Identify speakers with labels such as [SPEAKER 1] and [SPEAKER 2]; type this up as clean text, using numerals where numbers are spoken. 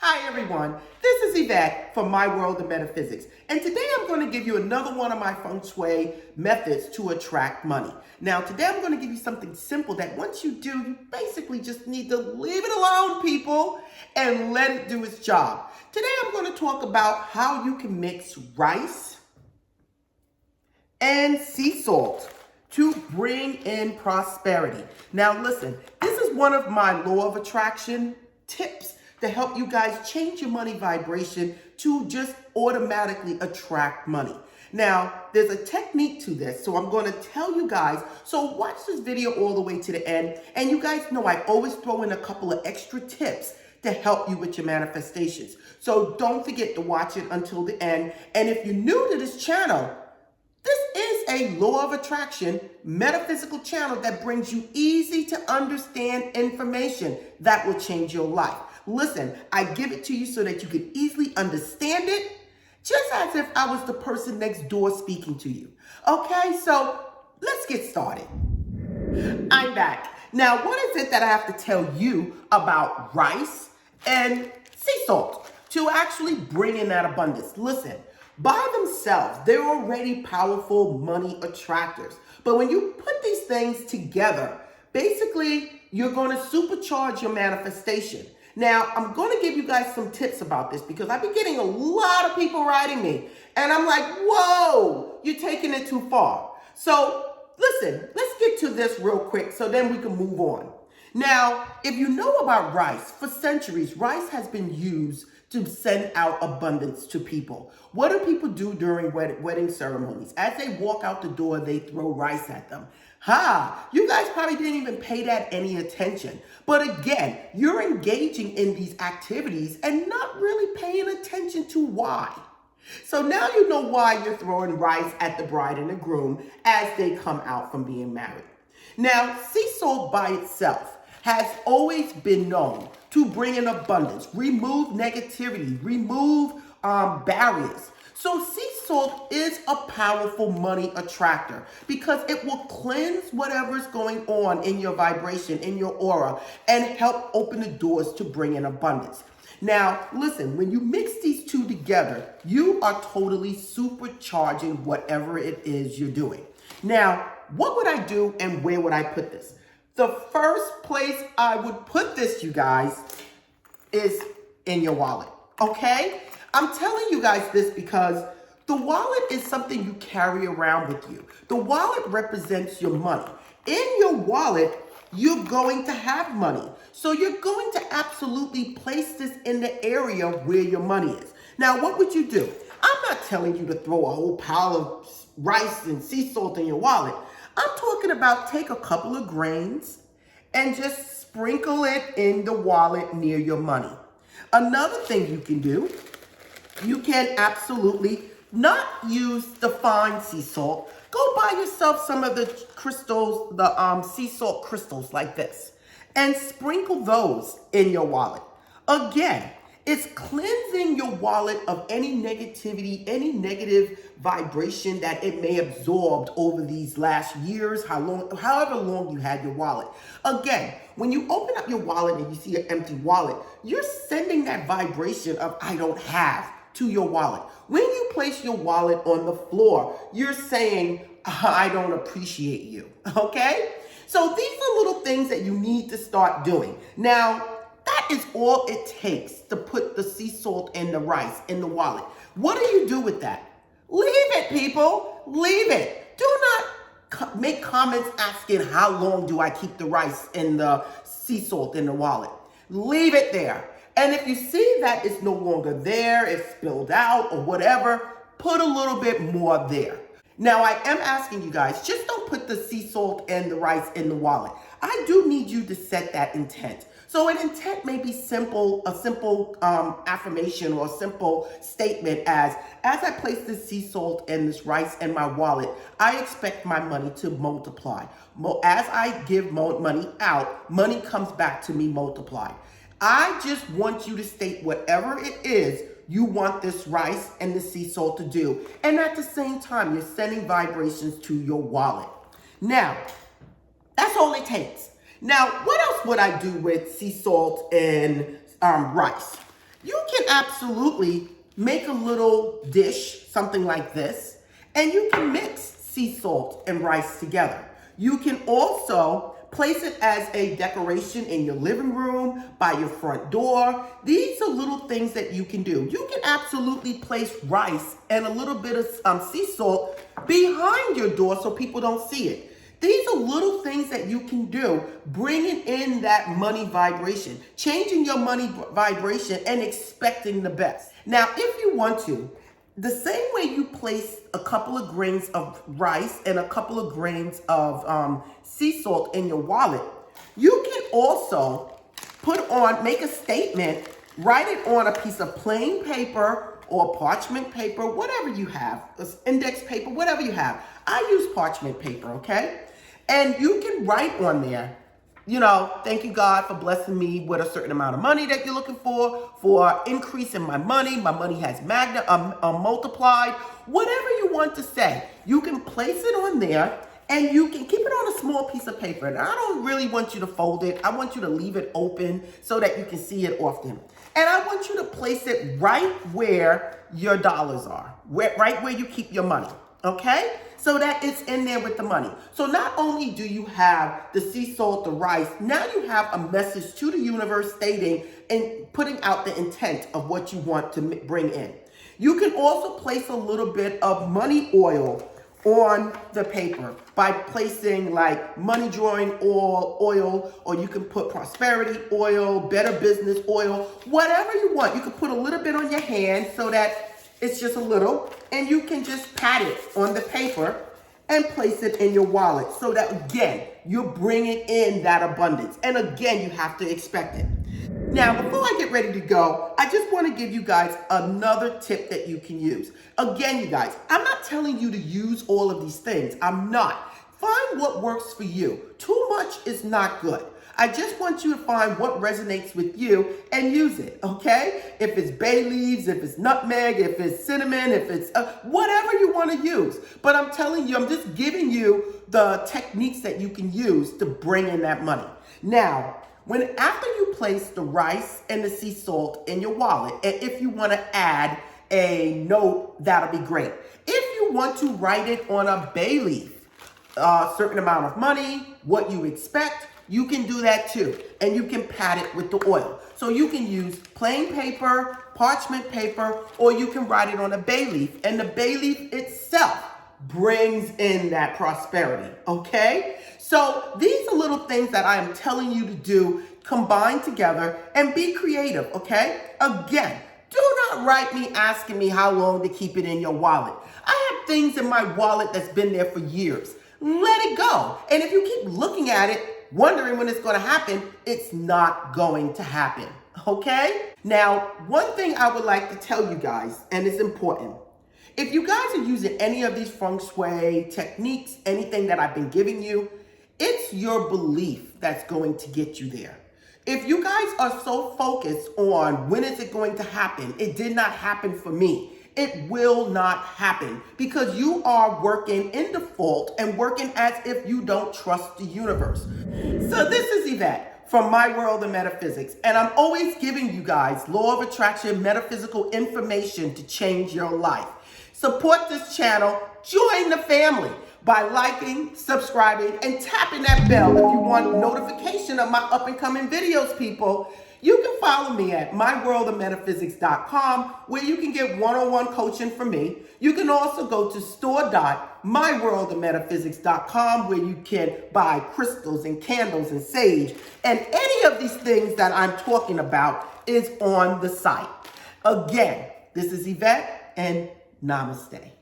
[SPEAKER 1] Hi everyone, this is Yvette from My World of Metaphysics, and today I'm going to give you another one of my feng shui methods to attract money. Now today I'm going to give you something simple that once you do, you basically just need to leave it alone, people, and let it do its job. Today I'm going to talk about how you can mix rice and sea salt to bring in prosperity. Now listen, this is one of my law of attraction tips to help you guys change your money vibration to just automatically attract money. Now, there's a technique to this, so I'm going to tell you guys. So watch this video all the way to the end, and you guys know I always throw in a couple of extra tips to help you with your manifestations. So don't forget to watch it until the end. And if you're new to this channel, this is a law of attraction metaphysical channel that brings you easy to understand information that will change your life. Listen, I give it to you so that you can easily understand it, just as if I was the person next door speaking to you. Okay, so let's get started. I'm back. Now, what is it that I have to tell you about rice and sea salt to actually bring in that abundance? Listen, by themselves, they're already powerful money attractors. But when you put these things together, basically, you're going to supercharge your manifestation. Now, I'm going to give you guys some tips about this because I've been getting a lot of people writing me. And I'm like, whoa, you're taking it too far. So listen, let's get to this real quick so then we can move on. Now, if you know about rice, for centuries, rice has been used to send out abundance to people. What do people do during wedding ceremonies? As they walk out the door, they throw rice at them. You guys probably didn't even pay that any attention. But again, you're engaging in these activities and not really paying attention to why. So now you know why you're throwing rice at the bride and the groom as they come out from being married. Now, sea salt by itself has always been known to bring in abundance, remove negativity, remove barriers. So sea salt is a powerful money attractor because it will cleanse whatever's going on in your vibration, in your aura, and help open the doors to bring in abundance. Now, listen, when you mix these two together, you are totally supercharging whatever it is you're doing. Now, what would I do and where would I put this? The first place I would put this, you guys, is in your wallet, okay? I'm telling you guys this because the wallet is something you carry around with you. The wallet represents your money. In your wallet, you're going to have money. So you're going to absolutely place this in the area where your money is. Now, what would you do? I'm not telling you to throw a whole pile of rice and sea salt in your wallet. I'm talking about take a couple of grains and just sprinkle it in the wallet near your money. Another thing you can do, you can absolutely not use the fine sea salt. Go buy yourself some of the crystals, the sea salt crystals like this, and sprinkle those in your wallet. Again, it's cleansing your wallet of any negativity, any negative vibration that it may have absorbed over these last years, however long you had your wallet. Again, when you open up your wallet and you see an empty wallet, you're sending that vibration of I don't have to your wallet. When you place your wallet on the floor, you're saying, I don't appreciate you, okay? So these are little things that you need to start doing. Now, that is all it takes to put the sea salt and the rice in the wallet. What do you do with that? Leave it, people. Leave it. Do not make comments asking how long do I keep the rice and the sea salt in the wallet. Leave it there. And if you see that it's no longer there, it's spilled out or whatever, put a little bit more there. Now, I am asking you guys, just don't put the sea salt and the rice in the wallet. I do need you to set that intent. So an intent may be simple, a simple affirmation or a simple statement as I place this sea salt and this rice in my wallet, I expect my money to multiply. As I give money out, money comes back to me multiplied. I just want you to state whatever it is you want this rice and the sea salt to do. And at the same time, you're sending vibrations to your wallet. Now, that's all it takes. Now, what else would I do with sea salt and rice? You can absolutely make a little dish, something like this, and you can mix sea salt and rice together. You can also place it as a decoration in your living room, by your front door. These are little things that you can do. You can absolutely place rice and a little bit of sea salt behind your door so people don't see it. These are little things that you can do, bringing in that money vibration, changing your money vibration and expecting the best. Now, if you want to, the same way you place a couple of grains of rice and a couple of grains of sea salt in your wallet, you can also make a statement, write it on a piece of plain paper or parchment paper, whatever you have, index paper, whatever you have. I use parchment paper, okay? And you can write on there, thank you, God, for blessing me with a certain amount of money that you're looking for increase in my money. My money has multiplied. Whatever you want to say, you can place it on there and you can keep it on a small piece of paper. And I don't really want you to fold it. I want you to leave it open so that you can see it often. And I want you to place it right where your dollars are, right where you keep your money, okay? So that it's in there with the money. So not only do you have the sea salt, the rice, now you have a message to the universe stating and putting out the intent of what you want to bring in. You can also place a little bit of money oil on the paper by placing like money drawing oil, or you can put prosperity oil, better business oil, whatever you want. You can put a little bit on your hand so that it's just a little, and you can just pat it on the paper and place it in your wallet so that, again, you're bringing in that abundance. And again, you have to expect it. Now, before I get ready to go, I just want to give you guys another tip that you can use. Again, you guys, I'm not telling you to use all of these things. I'm not. Find what works for you. Too much is not good. I just want you to find what resonates with you and use it, okay? If it's bay leaves, if it's nutmeg, if it's cinnamon, if it's whatever you want to use. But I'm telling you, I'm just giving you the techniques that you can use to bring in that money. Now, after you place the rice and the sea salt in your wallet, and if you want to add a note, that'll be great. If you want to write it on a bay leaf, a certain amount of money, what you expect, you can do that too. And you can pat it with the oil. So you can use plain paper, parchment paper, or you can write it on a bay leaf. And the bay leaf itself brings in that prosperity, okay? So these are little things that I am telling you to do, combine together and be creative, okay? Again, do not write me asking me how long to keep it in your wallet. I have things in my wallet that's been there for years. Let it go. And if you keep looking at it, wondering when it's going to happen, it's not going to happen, okay? Now, one thing I would like to tell you guys, and it's important, if you guys are using any of these feng shui techniques, anything that I've been giving you, it's your belief that's going to get you there. If you guys are so focused on when is it going to happen, it did not happen for me. It will not happen because you are working in default and working as if you don't trust the universe. So this is Yvette from My World of Metaphysics, and I'm always giving you guys law of attraction, metaphysical information to change your life. Support this channel, join the family by liking, subscribing, and tapping that bell if you want notification of my up and coming videos, people. You can follow me at myworldofmetaphysics.com, where you can get one-on-one coaching from me. You can also go to store.myworldofmetaphysics.com, where you can buy crystals and candles and sage. And any of these things that I'm talking about is on the site. Again, this is Yvette, and namaste.